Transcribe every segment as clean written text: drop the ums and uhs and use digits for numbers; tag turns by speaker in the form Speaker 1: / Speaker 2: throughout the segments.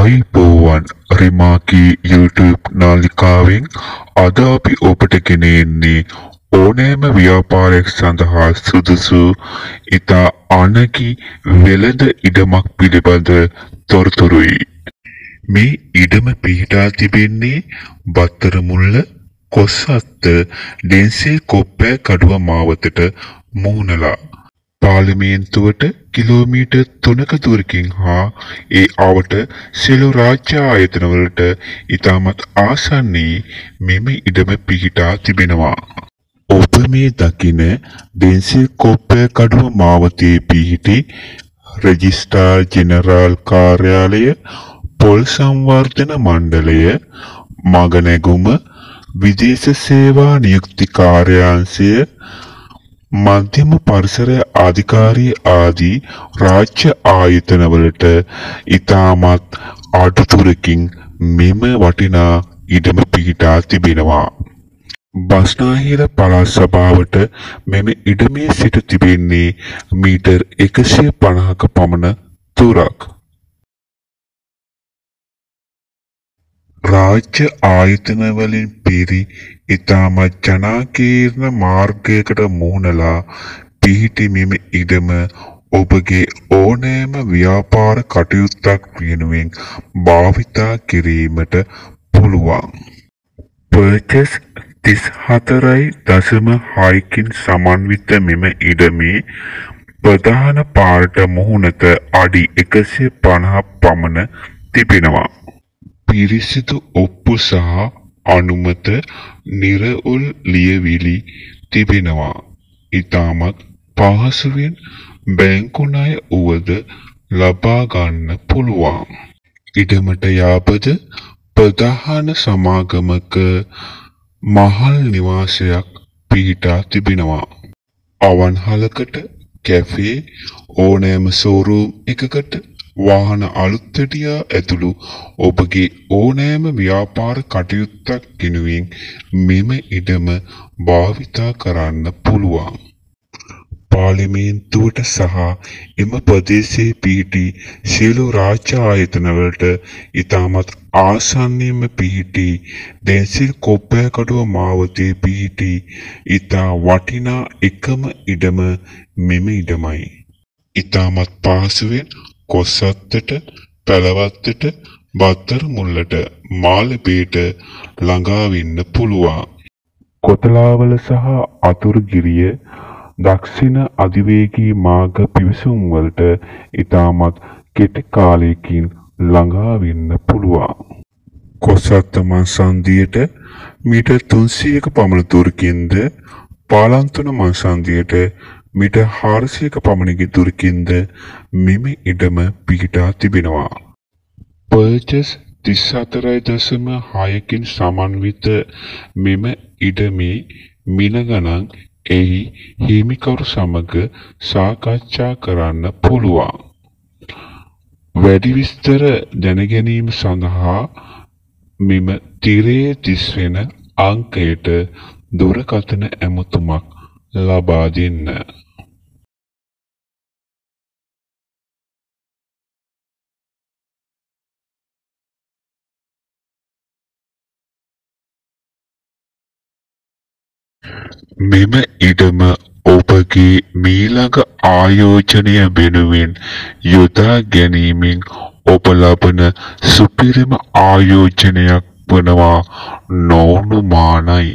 Speaker 1: ආයිබෝවන් රිමාකී YouTube නාලිකාවෙන් අද අපි ඔබට ගෙන එන්නේ ඕනෑම ව්‍යාපාරයක් සඳහා සුදුසු ඉතා අනගි වෙළඳ ඉඩමක් පිළිබඳ තොරතුරුයි. මේ ඉඩම පිහිටා තිබෙන්නේ බත්තරමුල්ල කොස්සත්ත ඩෙන්සිල් කොප්පෑ කඩුව මාවතට මුහුණලා. පාර්ලිමේන්තුවට කිලෝමීටර් 3ක දුරකින් හා ඒ අවට සියලු රාජ්‍ය ආයතනවලට ඉතාමත් ආසන්නයේ මෙම ඉඩම පිහිටා තිබෙනවා. ඔබ මේ දකින ඩෙන්සිල් කොප්පෑ කඩුව මාවතේ පිහිටි රෙජිස්ට්‍රාර් ජෙනරාල් කාර්යාලය, පොල් සංවර්ධන මණ්ඩලය, මගනැගුම, විදේශ සේවා නියුක්ති කාර්යාංශය, මධ්‍යම පරිසර අධිකාරී ආදී රාජ්‍ය ආයතනවලට ඉතාමත් අඩු දුරකින් මෙම වටිනා ඉඩම පිහිටා තිබෙනවා. බස්නාහිර පළාත් සභාවට මෙම ඉඩමේ සිට තිබෙන්නේ මීටර් 150ක පමණ දුරක්. රාජ්‍ය ආයතන වලින් පිරි ඉතාමත් ජනාකීර්ණ මාර්ගයකට මුහුණලා පිහිටි මෙම ඉඩම ඔබගේ ඕනෑම ව්‍යාපාර කටයුත්තක් වෙනුවෙන් භාවිතා කිරීමට පුළුවන්. පර්චස් 34.6කින් සමන්විත මෙම ඉඩමේ ප්‍රධාන පාරට මුහුණත අඩි 150 පමණ තිබෙනවා. පිරිසිදු ඔප්පු සහ අනුමත නිරවුල් ලියවිලි තිබෙනවා. ඉතාමත් පහසුවෙන් බැංකු ණය වුවද ලබා ගන්න පුළුවන්. ඉඩමට යාබද ප්‍රධාන සමාගමක මහල් නිවාසයක් පිහිටා තිබෙනවා. අවන්හලකට, කැෆේ, ඕනෑම ෂෝරූම් එකකට, වාහන අලුත්වැඩියා ඇතුළු ඔබගේ ඕනෑම ව්‍යාපාර කටයුත්තක් වෙනුවෙන් මෙම ඉඩම භාවිතා කරන්න පුළුවන්. පාර්ලිමේන්තුවට සහ එම ප්‍රදේශයේ පිහිටි සියලු රාජ්‍ය ආයතනවලට ඉතාමත් ආසන්නයෙන්ම පිහිටි ඩෙන්සිල් කොප්පෑ කඩුව මාවතේ පිහිටි ඉතා වටිනා එකම ඉඩම මෙම ඉඩමයි. ඉතාමත් පහසුවෙන් කොස්සත්තට, පැලවත්තට, බත්තරමුල්ලට, මාලපේට ළඟා වෙන්න පුළුවන්. කොතලාවල සහ අතුරුගිරිය දක්ෂිණ අධිවේගී මාර්ග පිවිසුම් වලට ඉතාමත් කෙටි කාලයකින් ළඟා වෙන්න පුළුවන්. කොස්සත්ත මංසන්ධියට මීටර් 300ක පමණ දුරකින්ද, පාලන්තුන මංසන්ධියට මීටර් 400ක පමණ දුරකින්ද මෙම ඉඩම පිහිටා තිබෙනවා. පර්චස් 34.6කින් සමන්විත මෙම ඉඩමේ මිල ගණන් එහි හිමිකරු සමග සාකච්ඡා කරන්න පුළුවන්. වැඩි විස්තර දැනගැනීම සඳහා මෙම තිරයේ දිස්වෙන අංකයට දුරකථන ඇමතුමක් ලබා දෙන්න. මෙම ඉඩම ඔබගේ මීළඟ ආයෝජනය වෙනුවෙන් යොදා ගැනීමෙන් ඔබ ලබන සුපිරිම ආයෝජනයක් වනවා නොඅනුමානයි.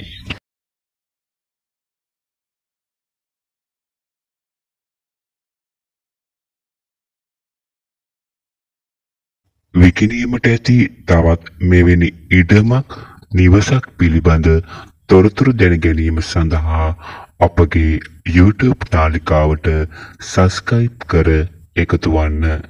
Speaker 1: විකිණීමට ඇති තවත් මෙවැනි ඉඩමක්, නිවසක් පිළිබඳ තොරතුරු දැන ගැනීම සඳහා අපගේ YouTube නාලිකාවට සබ්ස්ක්‍රයිබ් කර එකතු වන්න.